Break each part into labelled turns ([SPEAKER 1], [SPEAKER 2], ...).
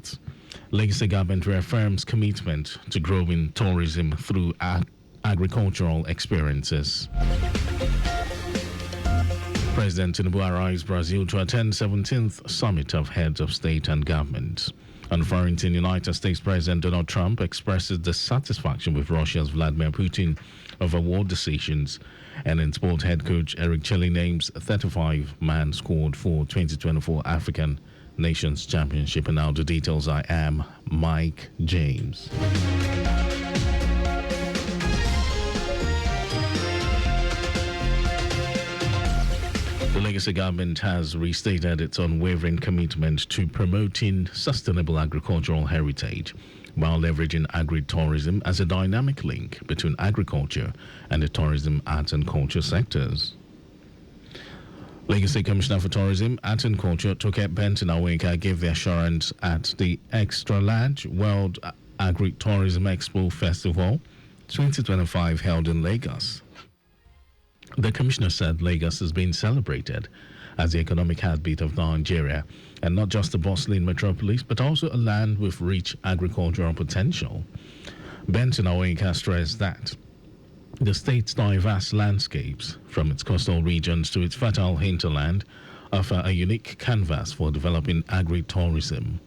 [SPEAKER 1] highlights. Lagos government reaffirms commitment to growing tourism through agricultural experiences. President Tinubu arrives Brazil to attend 17th Summit of Heads of State and Government. On foreign in United States, President Donald Trump expresses dissatisfaction with Russia's Vladimir Putin over war decisions. And in sport, head coach Eric Chelle names 35-man squad for 2024 African Nations Championship. And now the details. I am Mike James. The Legacy government has restated its unwavering commitment to promoting sustainable agricultural heritage while leveraging agri-tourism as a dynamic link between agriculture and the tourism, arts and culture sectors. Legacy Commissioner for Tourism, Arts and Culture, Toket Benton Awinka, gave the assurance at the Extra Large World Agri-Tourism Expo Festival 2025 held in Lagos. The Commissioner said Lagos is being celebrated as the economic heartbeat of Nigeria, and not just a bustling metropolis, but also a land with rich agricultural potential. Benton Awinka stressed that the state's diverse landscapes, from its coastal regions to its fertile hinterland, offer a unique canvas for developing agri-tourism.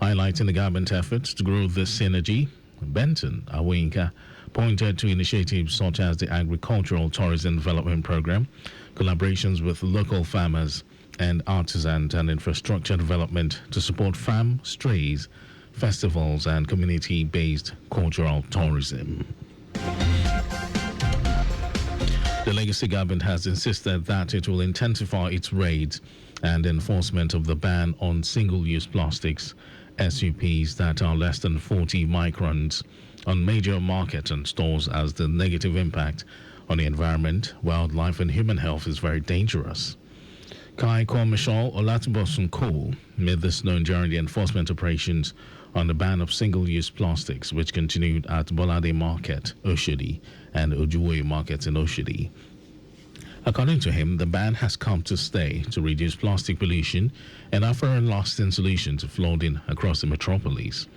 [SPEAKER 1] Highlighting the government efforts to grow this synergy, Benton Awinka pointed to initiatives such as the Agricultural Tourism Development Program, collaborations with local farmers and artisans, and infrastructure development to support farm strays, festivals, and community-based cultural tourism. The Legacy government has insisted that it will intensify its raids and enforcement of the ban on single-use plastics, SUPs that are less than 40 microns, on major markets and stores, as the negative impact on the environment, wildlife and human health is very dangerous. Kai Komishal Olatubosun Cole made this known during the enforcement operations on the ban of single-use plastics, which continued at Bolade Market, Oshodi, and Ojuwe Market in Oshodi. According to him, the ban has come to stay to reduce plastic pollution and offer a lasting solution to flooding across the metropolis.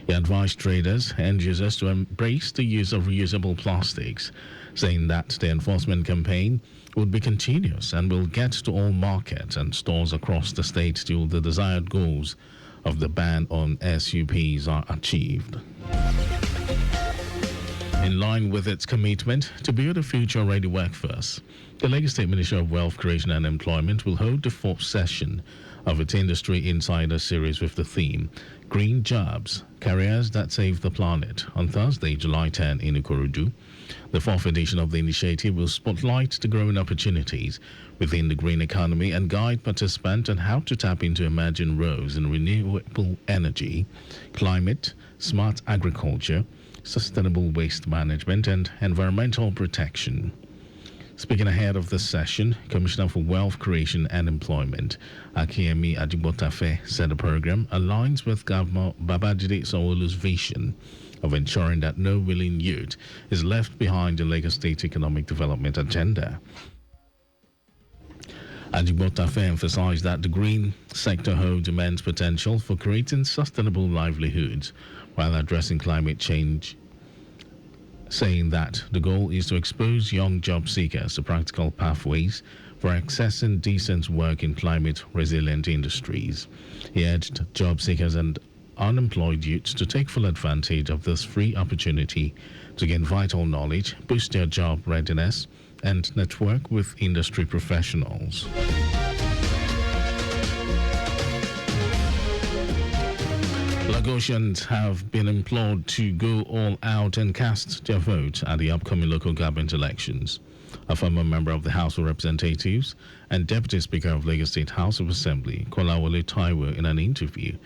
[SPEAKER 1] He advised traders and users to embrace the use of reusable plastics, saying that the enforcement campaign would be continuous and will get to all markets and stores across the state till the desired goals of the ban on SUPs are achieved. In line with its commitment to build a future-ready workforce, the Lagos State Ministry of Wealth Creation and Employment will hold the fourth session of its Industry Insider series with the theme Green Jobs, Careers That Save the Planet on Thursday, July 10 in Ikorodu. The fourth edition of the initiative will spotlight the growing opportunities within the green economy and guide participants on how to tap into emerging roles in renewable energy, climate, smart agriculture, sustainable waste management, and environmental protection. Speaking ahead of the session, Commissioner for Wealth Creation and Employment, Akiyemi Ajigbotafe, said the program aligns with Governor Babajide Sanwo-Olu's vision of ensuring that no willing youth is left behind in Lagos State economic development agenda. Ajigbotafe emphasized that the green sector holds immense potential for creating sustainable livelihoods while addressing climate change, saying that the goal is to expose young job seekers to practical pathways for accessing decent work in climate-resilient industries. He urged job seekers and unemployed youths to take full advantage of this free opportunity to gain vital knowledge, boost their job readiness, and network with industry professionals. Lagosians have been implored to go all out and cast their vote at the upcoming local government elections. A former member of the House of Representatives and Deputy Speaker of Lagos State House of Assembly, Kolawole Taiwo, in an interview,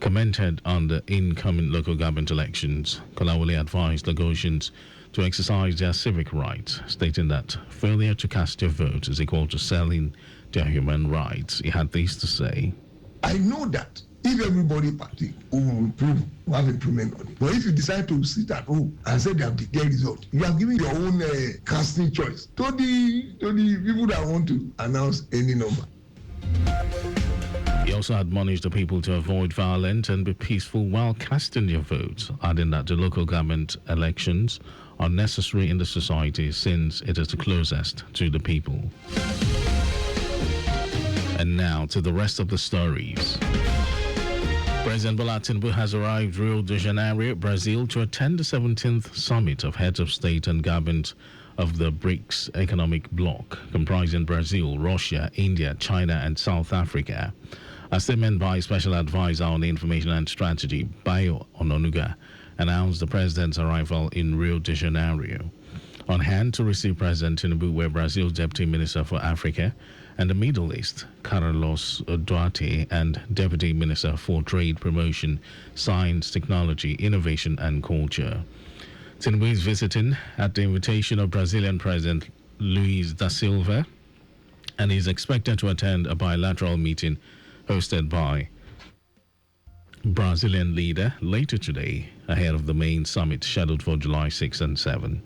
[SPEAKER 1] commented on the incoming local government elections. Kolawole advised Lagosians to exercise their civic rights, stating that failure to cast your vote is equal to selling their human rights. He had this to say.
[SPEAKER 2] I know that if everybody party will improve, will have improvement on it. But if you decide to sit at home and say they have declared result, you are giving your own casting choice to the people that want to announce any number.
[SPEAKER 1] He also admonished the people to avoid violence and be peaceful while casting their votes, adding that the local government elections are necessary in the society since it is the closest to the people. And now to the rest of the stories. President Bola Tinubu has arrived Rio de Janeiro, Brazil, to attend the 17th summit of heads of state and government of the BRICS economic bloc, comprising Brazil, Russia, India, China, and South Africa. A statement by Special Advisor on Information and Strategy, Bayo Ononuga, announced the president's arrival in Rio de Janeiro. On hand to receive President Tinubu were Brazil's Deputy Minister for Africa and the Middle East, Carlos Duarte, and Deputy Minister for Trade, Promotion, Science, Technology, Innovation and Culture. Tinubu is visiting at the invitation of Brazilian President Luiz da Silva and is expected to attend a bilateral meeting hosted by Brazilian leader later today ahead of the main summit scheduled for July 6 and 7.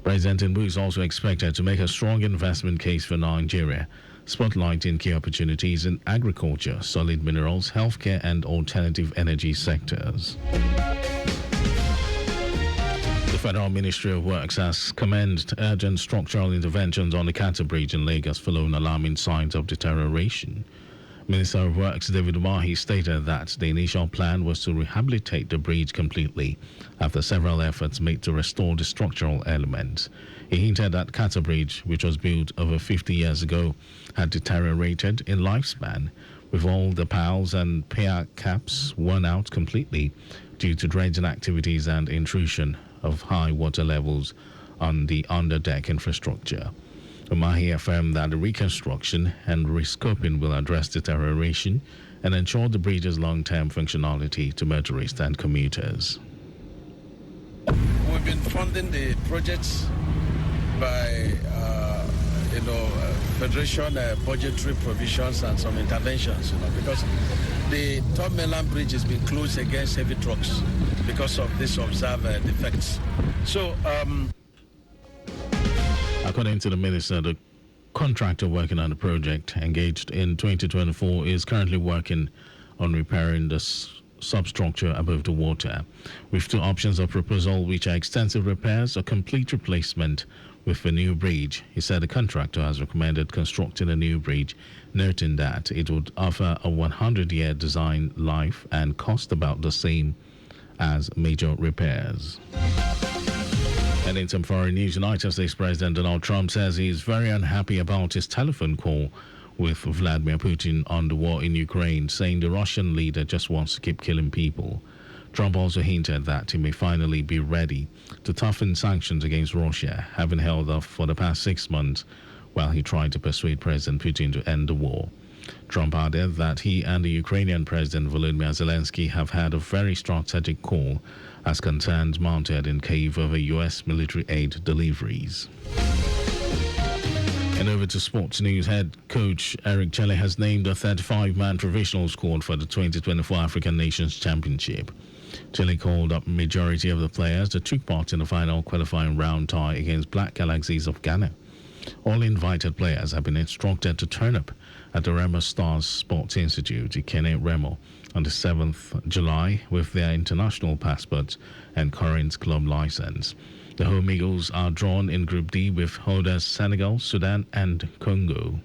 [SPEAKER 1] President Tinubu is also expected to make a strong investment case for Nigeria, spotlighting key opportunities in agriculture, solid minerals, healthcare, and alternative energy sectors. The Federal Ministry of Works has commenced urgent structural interventions on the Kata Bridge in Lagos following alarming signs of deterioration. Minister of Works David Umahi stated that the initial plan was to rehabilitate the bridge completely after several efforts made to restore the structural elements. He hinted that Kata Bridge, which was built over 50 years ago, had deteriorated in lifespan, with all the piles and pier caps worn out completely due to dredging activities and intrusion of high water levels on the underdeck infrastructure. Umahi affirmed that the reconstruction and rescoping will address deterioration and ensure the bridge's long-term functionality to motorists and commuters.
[SPEAKER 3] We've been funding the projects by, Federation budgetary provisions and some interventions, because the Third Mainland Bridge has been closed against heavy trucks because of this observed defects. So,
[SPEAKER 1] according to the minister, the contractor working on the project, engaged in 2024, is currently working on repairing the substructure above the water, with two options of proposal, which are extensive repairs or complete replacement with a new bridge. He said the contractor has recommended constructing a new bridge, noting that it would offer a 100-year design life and cost about the same as major repairs. And in some foreign news, United States President Donald Trump says he is very unhappy about his telephone call with Vladimir Putin on the war in Ukraine, saying the Russian leader just wants to keep killing people. Trump also hinted that he may finally be ready to toughen sanctions against Russia, having held off for the past 6 months while he tried to persuade President Putin to end the war. Trump added that he and the Ukrainian President Volodymyr Zelensky have had a very strategic call as concerns mounted in Kyiv over U.S. military aid deliveries. And over to sports news. Head coach Eric Chelle has named a 35-man provisional squad for the 2024 African Nations Championship. Chelle called up majority of the players that took part in the final qualifying round tie against Black Galaxies of Ghana. All invited players have been instructed to turn up at the Remo Stars Sports Institute, Ikene Remo, on the 7th July with their international passports and current club license. The home Eagles are drawn in Group D with holders Senegal, Sudan, and Congo.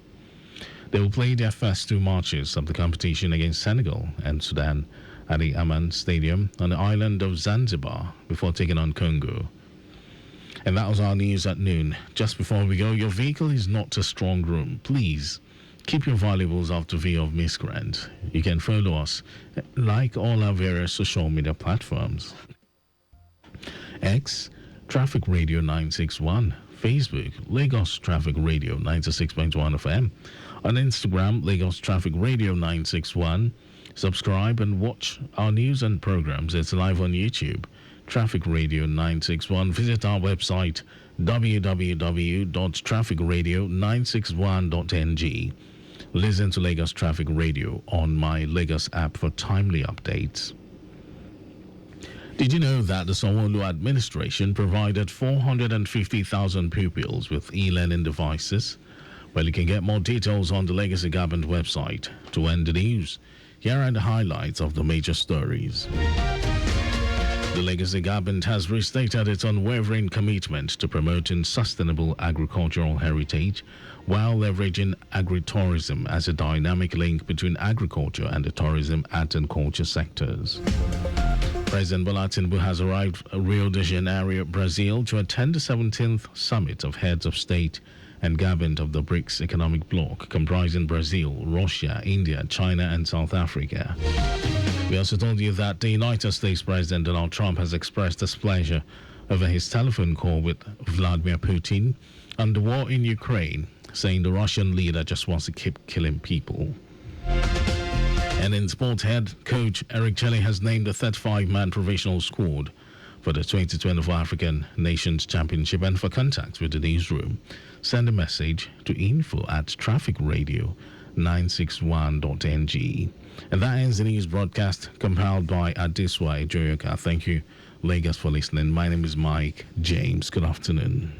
[SPEAKER 1] They will play their first two matches of the competition against Senegal and Sudan at the Aman Stadium on the island of Zanzibar before taking on Congo. And that was our news at noon. Just before we go, your vehicle is not a strong room. Please keep your valuables off the view of miscreants. You can follow us, like all our various social media platforms. X, Traffic Radio 961. Facebook, Lagos Traffic Radio 96.1 FM. On Instagram, Lagos Traffic Radio 961. Subscribe and watch our news and programs. It's live on YouTube. Traffic Radio 961. Visit our website www.trafficradio961.ng. Listen to Lagos Traffic Radio on my Lagos app for timely updates. Did you know that the Sanwo-Olu administration provided 450,000 pupils with e-learning devices? Well, you can get more details on the Legacy Government website. To end the news, here are the highlights of the major stories. The Legacy Government has restated its unwavering commitment to promoting sustainable agricultural heritage while leveraging agritourism as a dynamic link between agriculture and the tourism, art and culture sectors. President Bola Tinubu has arrived at Rio de Janeiro, Brazil, to attend the 17th Summit of Heads of State and Government of the BRICS economic bloc, comprising Brazil, Russia, India, China, and South Africa. We also told you that the United States President Donald Trump has expressed displeasure over his telephone call with Vladimir Putin on the war in Ukraine, saying the Russian leader just wants to keep killing people. And in sport, head coach Eric Chelle has named the 35-man provisional squad for the 2024 African Nations Championship. And for contact with the newsroom, send a message to info@trafficradio961.ng. And that ends the news broadcast compiled by Adeswa Joyoka. Thank you, Lagos, for listening. My name is Mike James. Good afternoon.